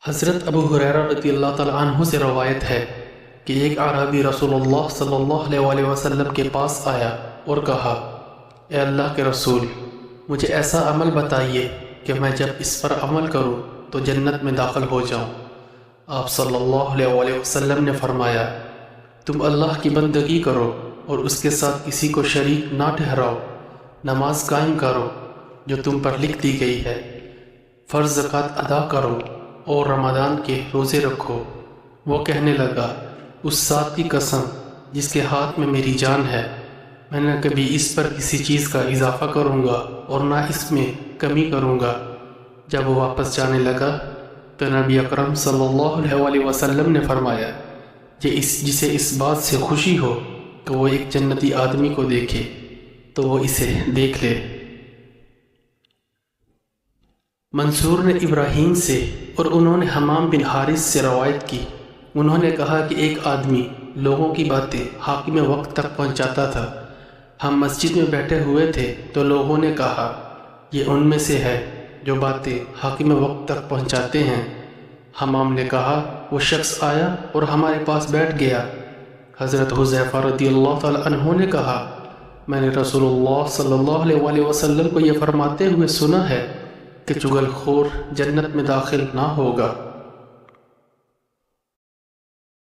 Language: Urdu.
حضرت ابو ہریرہ رضی اللہ تعالیٰ عنہ سے روایت ہے کہ ایک اعرابی رسول اللہ صلی اللہ علیہ وسلم کے پاس آیا اور کہا، اے اللہ کے رسول، مجھے ایسا عمل بتائیے کہ میں جب اس پر عمل کروں تو جنت میں داخل ہو جاؤں۔ آپ صلی اللہ علیہ وسلم نے فرمایا، تم اللہ کی بندگی کرو اور اس کے ساتھ کسی کو شریک نہ ٹھہراؤ، نماز قائم کرو جو تم پر لکھ دی گئی ہے، فرض زکوٰۃ ادا کرو اور رمضان کے روزے رکھو۔ وہ کہنے لگا، اس ذات کی قسم جس کے ہاتھ میں میری جان ہے، میں نہ کبھی اس پر کسی چیز کا اضافہ کروں گا اور نہ اس میں کمی کروں گا۔ جب وہ واپس جانے لگا تو نبی اکرم صلی اللہ علیہ وسلم نے فرمایا، جسے اس بات سے خوشی ہو کہ وہ ایک جنتی آدمی کو دیکھے تو وہ اسے دیکھ لے۔ منصور نے ابراہیم سے اور انہوں نے حمام بن حارث سے روایت کی، انہوں نے کہا کہ ایک آدمی لوگوں کی باتیں حاکم وقت تک پہنچاتا تھا۔ ہم مسجد میں بیٹھے ہوئے تھے تو لوگوں نے کہا، یہ ان میں سے ہے جو باتیں حاکم وقت تک پہنچاتے ہیں۔ حمام نے کہا، وہ شخص آیا اور ہمارے پاس بیٹھ گیا۔ حضرت حذیفہ رضی اللہ تعالی عنہ نے کہا، میں نے رسول اللہ صلی اللہ علیہ وسلم کو یہ فرماتے ہوئے سنا ہے کہ چغل خور جنت میں داخل نہ ہوگا۔